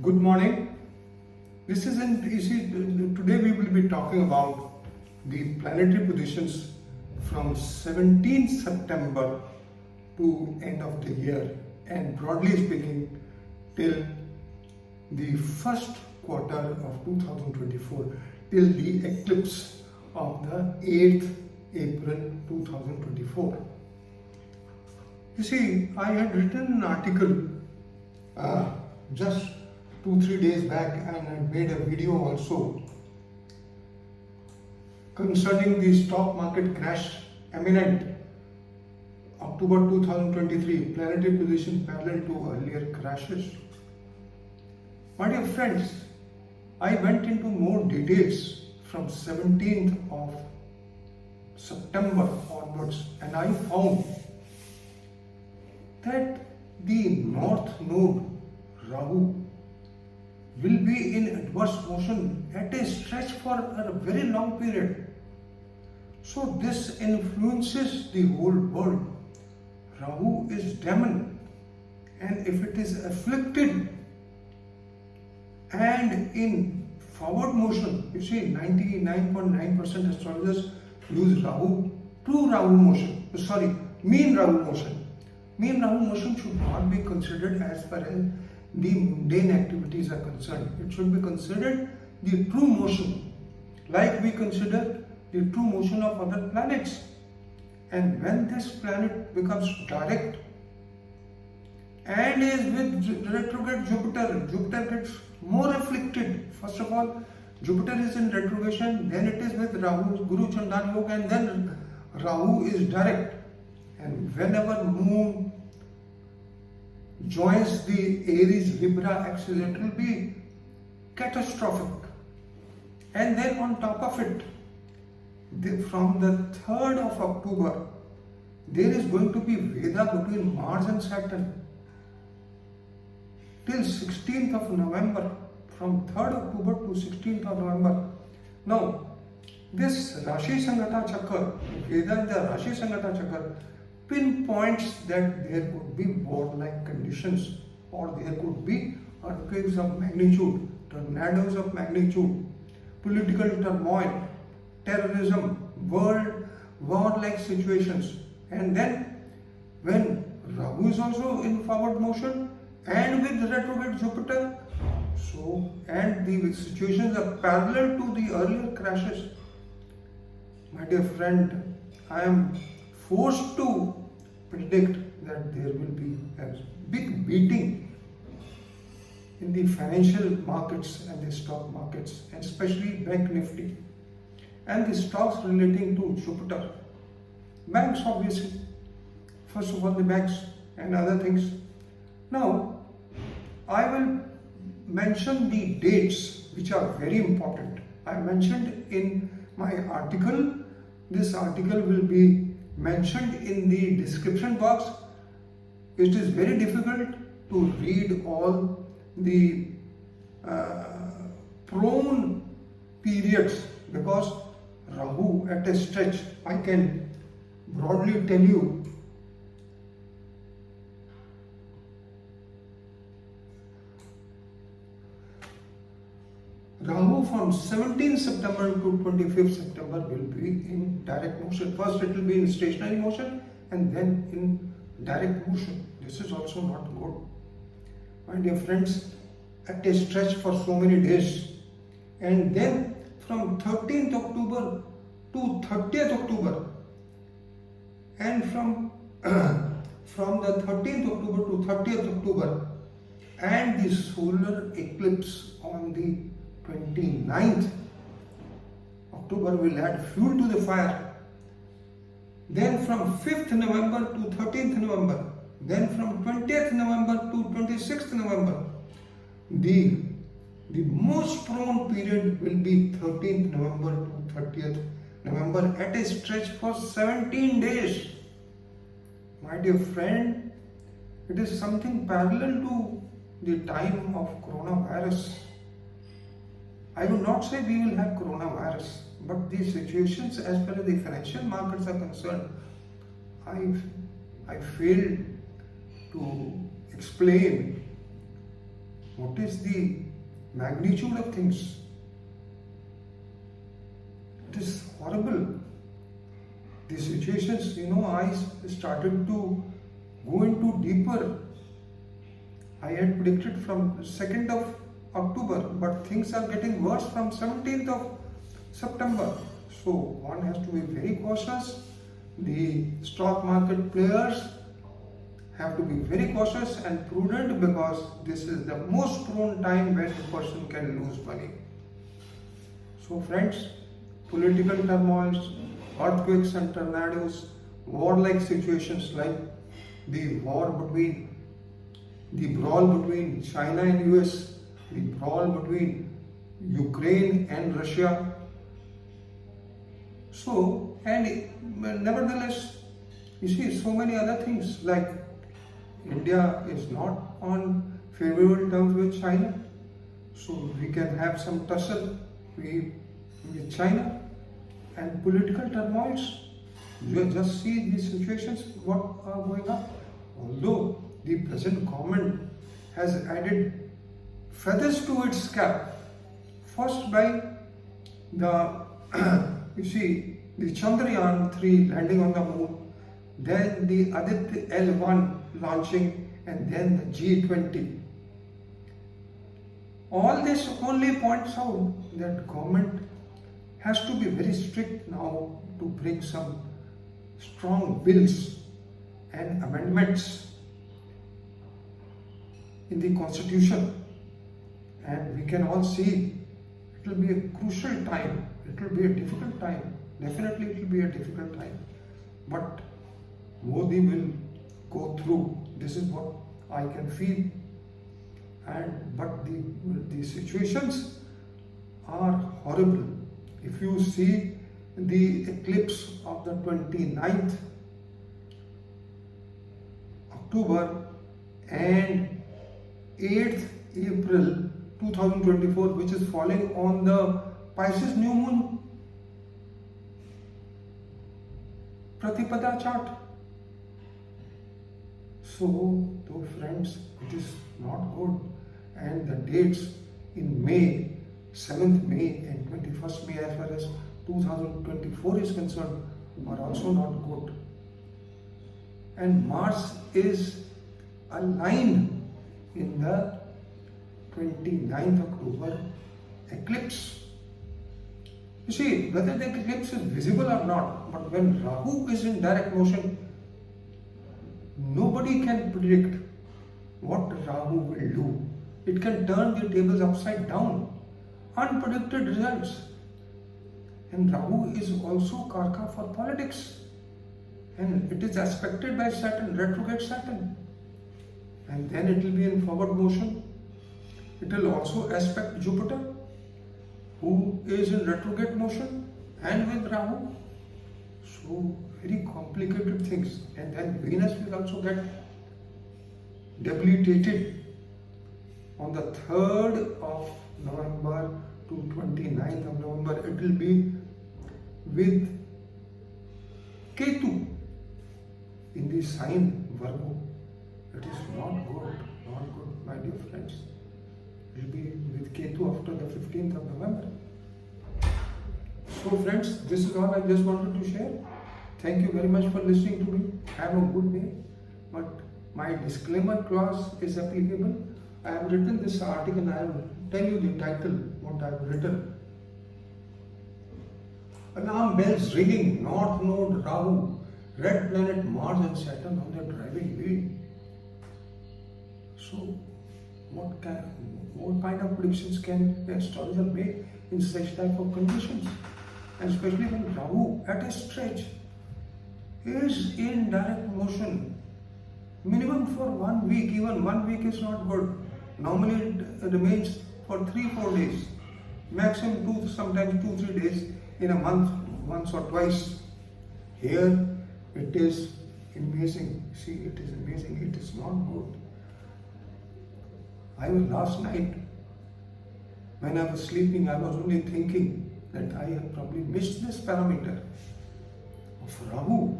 Good morning. Today we will be talking about the planetary positions from 17th September to end of the year, and broadly speaking till the first quarter of 2024, till the eclipse of the 8th April 2024. You see, I had written an article just 2-3 days back, and I made a video also concerning the stock market crash imminent October 2023, planetary position parallel to earlier crashes. My dear friends, I went into more details from 17th of September onwards, and I found that the North Node Rahu will be in adverse motion at a stretch for a very long period. So this influences the whole world. Rahu is demon, and if it is afflicted and in forward motion, you see 99.9% astrologers use Rahu, true Rahu motion, mean Rahu motion. Mean Rahu motion should not be considered as far as the mundane activities are concerned. It should be considered the true motion, like we consider the true motion of other planets. And when this planet becomes direct and is with retrograde Jupiter, Jupiter gets more afflicted. First of all, Jupiter is in retrogression, then it is with Rahu, Guru Chandan Yoga, and then Rahu is direct. And whenever Moon joins the Aries Libra axis, it will be catastrophic. And then on top of it, from the 3rd of October, there is going to be Veda between Mars and Saturn till 16th of November, from 3rd October to 16th of November. Now, this Rashi Sangata Chakra, Veda in the Rashi Sangata Chakra, pinpoints that there could be warlike conditions, or there could be earthquakes of magnitude, tornadoes of magnitude, political turmoil, terrorism, warlike situations. And then when Rahu is also in forward motion and with retrograde Jupiter, and the situations are parallel to the earlier crashes, my dear friend, I am forced to predict that there will be a big beating in the financial markets and the stock markets, and especially Bank Nifty and the stocks relating to Jupiter. Banks, obviously, first of all the banks and other things. Now, I will mention the dates which are very important. I mentioned in my article. This article will be mentioned in the description box. It is very difficult to read all the prone periods because Rahu at a stretch, I can broadly tell you, Rahu from 17th September to 25th September will be in direct motion. First it will be in stationary motion and then in direct motion. This is also not good. My dear friends, at a stretch for so many days. And then from 13th October to 30th October, and from the 13th October to 30th October, and the solar eclipse on the 29th October will add fuel to the fire. Then from 5th November to 13th November, then from 20th November to 26th November, the most prone period will be 13th November to 30th November at a stretch for 17 days. My dear friend, it is something parallel to the time of coronavirus. I would not say we will have coronavirus, but the situations as far as the financial markets are concerned, I failed to explain What is the magnitude of things? It is horrible. The situations, I started to go into deeper. I had predicted from 2nd of October, but things are getting worse from 17th of September. So one has to be very cautious. The stock market players have to be very cautious and prudent, because this is the most prone time when a person can lose money. So friends, political turmoils, earthquakes and tornadoes, warlike situations like the brawl between China and US, the brawl between Ukraine and Russia. So, and nevertheless, you see so many other things, like India is not on favorable terms with China, so we can have some tussle with China. And political turmoils, you just see these situations what are going on. Although the present government has added feathers to its cap, first by the you see the Chandrayaan-3 landing on the moon, then the Aditya L1 launching, and then the G20. All this only points out that government has to be very strict now to bring some strong bills and amendments in the constitution. And we can all see it will be a crucial time. It will be a difficult time. Definitely it will be a difficult time. But Modi will go through. This is what I can feel. But the situations are horrible. If you see the eclipse of the 29th October and 8th April 2024, which is falling on the Pisces New Moon Pratipada chart. So, though friends, it is not good. And the dates in May, 7th May and 21st May as far as 2024 is concerned are also not good. And Mars is aligned in the 29th October eclipse. You see, whether the eclipse is visible or not, but when Rahu is in direct motion, nobody can predict what Rahu will do. It can turn the tables upside down. Unpredicted results. And Rahu is also Karka for politics. And it is aspected by Saturn, retrograde Saturn. And then it will be in forward motion. It will also aspect Jupiter, who is in retrograde motion, and with Rahu. So, very complicated things. And then Venus will also get debilitated on the 3rd of November to 29th of November. It will be with Ketu in the sign Virgo. It is not good, my dear friends. It will be with Ketu after the 15th of November. So friends, this is all I just wanted to share. Thank you very much for listening to me. Have a good day. But my disclaimer clause is applicable. I have written this article and I will tell you the title, what I have written. Alarm bells ringing, North Node Rahu, red planet Mars and Saturn on their driving wheel. So, what kind of predictions can the astrologer make in such type of conditions? And especially when Rahu at a stretch is in direct motion, minimum for 1 week, even 1 week is not good. Normally it remains for 3-4 days, maximum 2, sometimes 2-3 days in a month, once or twice. Here it is amazing. See, it is amazing. It is not good. I was last night, when I was sleeping, I was only thinking that I have probably missed this parameter of Rahu.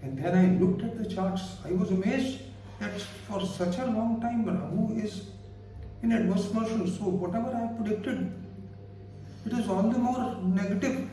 And then I looked at the charts. I was amazed that for such a long time Rahu is in adverse motion. So whatever I have predicted, it is all the more negative.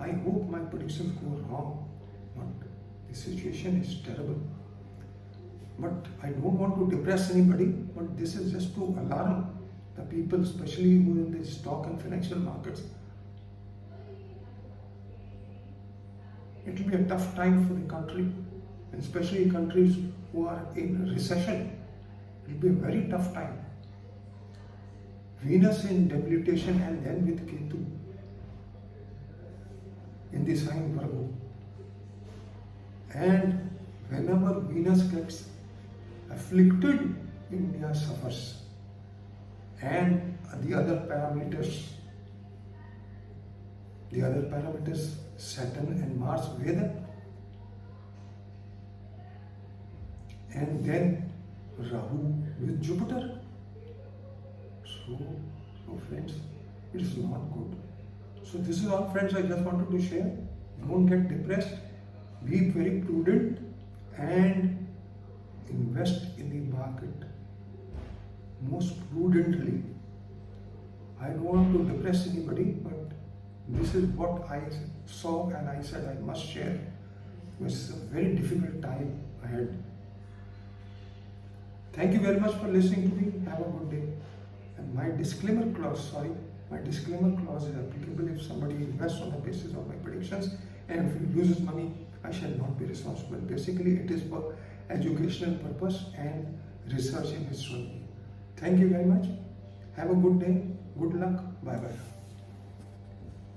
I hope my predictions go wrong, but the situation is terrible. But I don't want to depress anybody, but this is just to alarm the people, especially who are in the stock and financial markets. It will be a tough time for the country, and especially countries who are in recession. It will be a very tough time. Venus in debilitation and then with Ketu in the sign Virgo. And whenever Venus gets afflicted, India suffers. And the other parameters, Saturn and Mars Veda. And then Rahu with Jupiter. So friends, it is not good. So this is all, friends, I just wanted to share. Don't get depressed. Be very prudent and invest in the market most prudently. I don't want to depress anybody, but this is what I saw and I said I must share. It was a very difficult time ahead. Thank you very much for listening to me. Have a good day. And my disclaimer clause is applicable if somebody invests on the basis of my predictions, and if he loses money, I shall not be responsible. Basically, it is for educational purpose and research in history. Thank you very much. Have a good day. Good luck. Bye bye.